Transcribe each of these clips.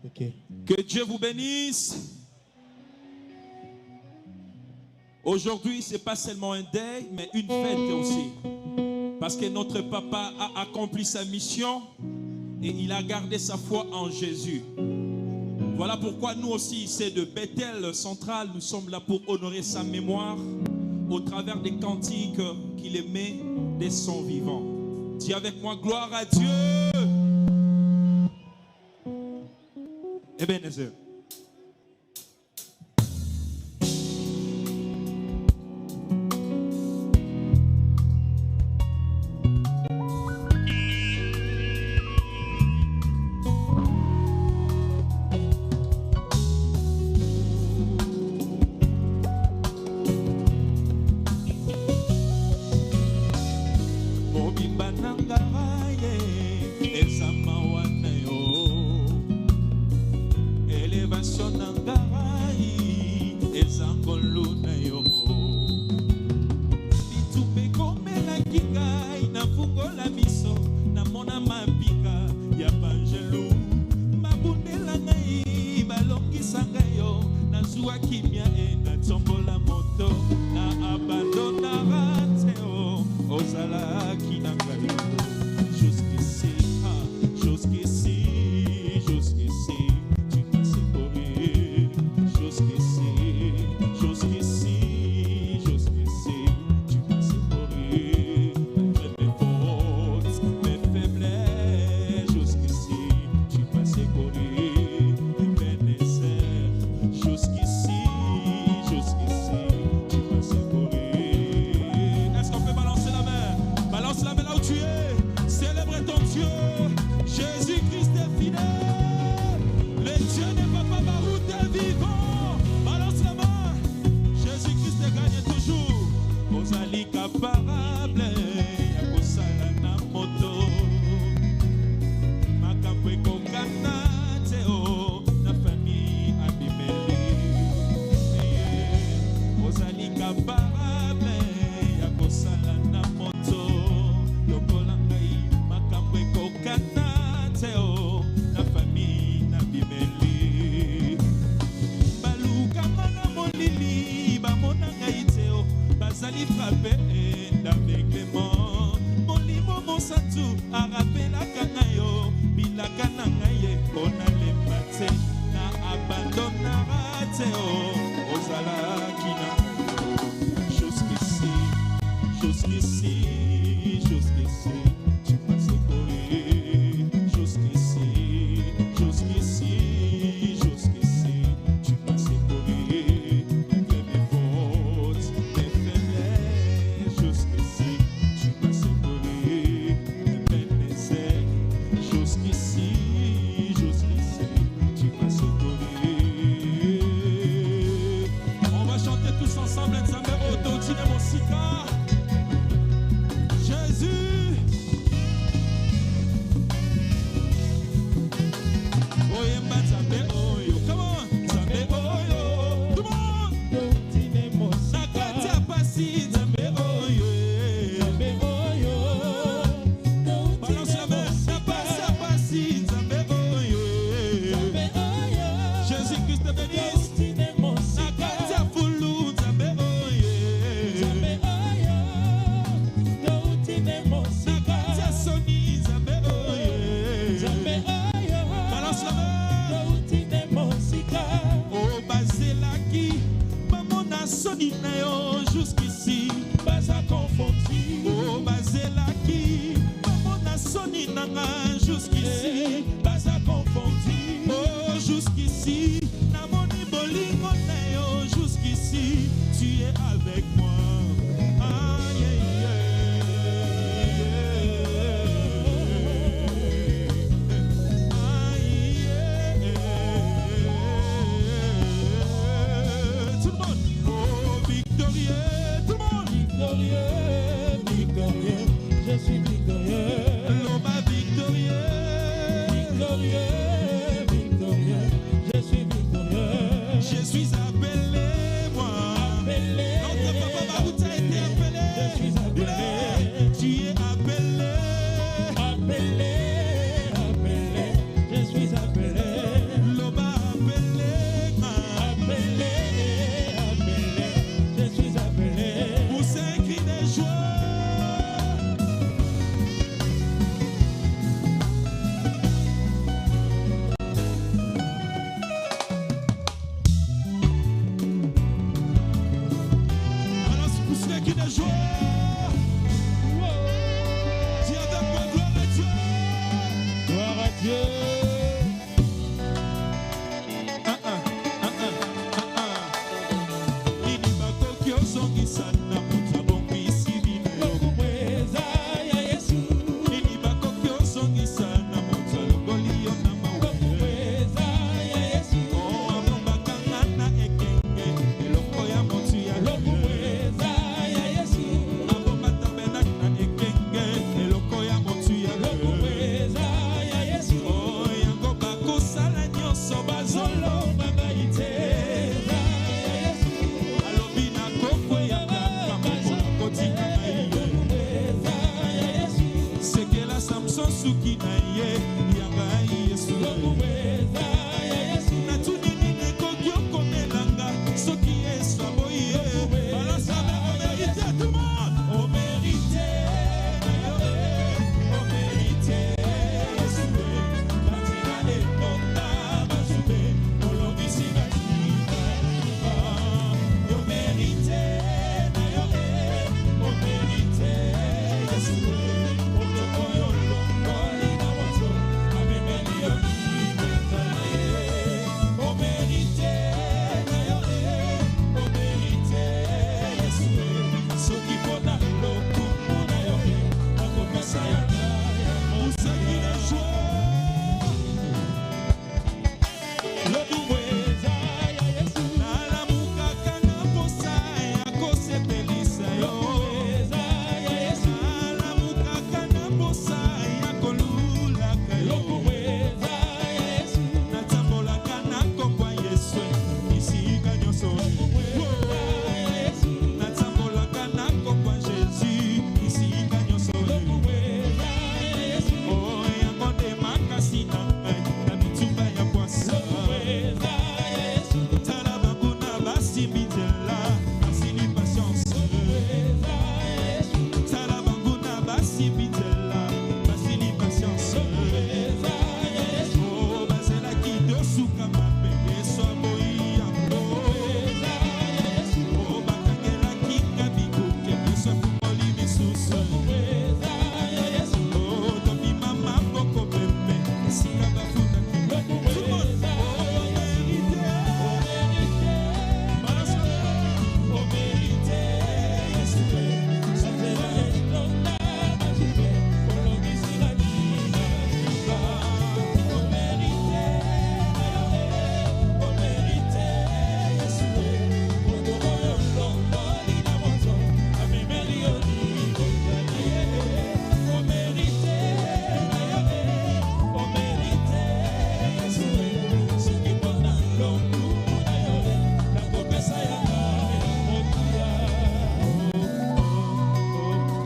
Okay. Que Dieu vous bénisse. Aujourd'hui, ce n'est pas seulement un deuil, mais une fête aussi. Parce que notre papa a accompli sa mission et il a gardé sa foi en Jésus. Voilà pourquoi nous aussi, ici de Bethel Central, nous sommes là pour honorer sa mémoire au travers des cantiques qu'il aimait de son vivant. Dis avec moi, gloire à Dieu. Ebenezer. suki na ye yanga Yesu lokuweza ya Yesu na tunini nekoki okomelanga soki Yesu aboye balasa o mérite tout le monde o mérite na yo o mérite Yesu batina le nonda basube olobisi na kina o mérite na yo o mérite Yesu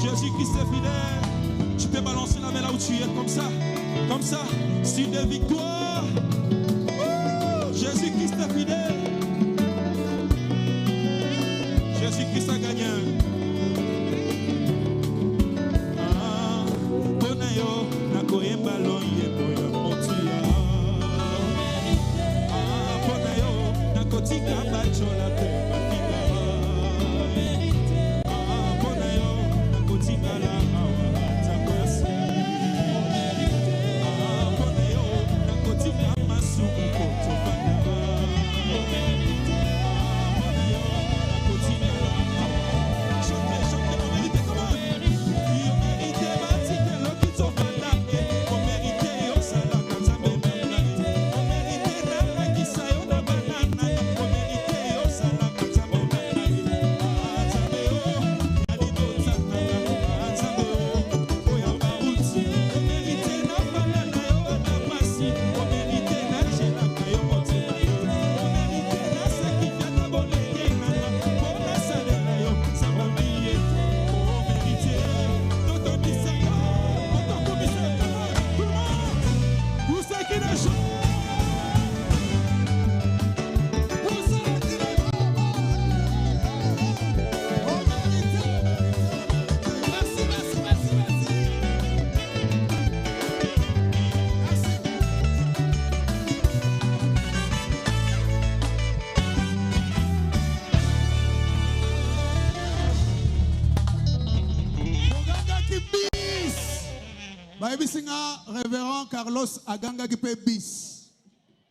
Jésus-Christ est fidèle. Tu peux balancer la main là où tu es, comme ça, signe de victoire. Jésus-Christ est fidèle. Jésus-Christ a gagné. Bonayo, nakoyemba loye boya motia. Bonayo, nakotika bachola pe batika. Révérend Carlos Aganga qui peut bis.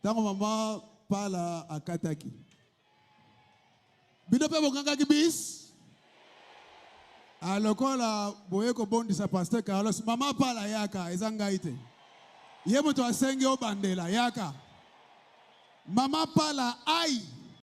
Tant que maman parle à Kataki. Bino pe boganga qui bis. Alors quand la boye ko bondi sa pasteur Carlos maman parle à yaka ezanga ite. Yemo to asenge o bandela yaka. Maman parle à aïe.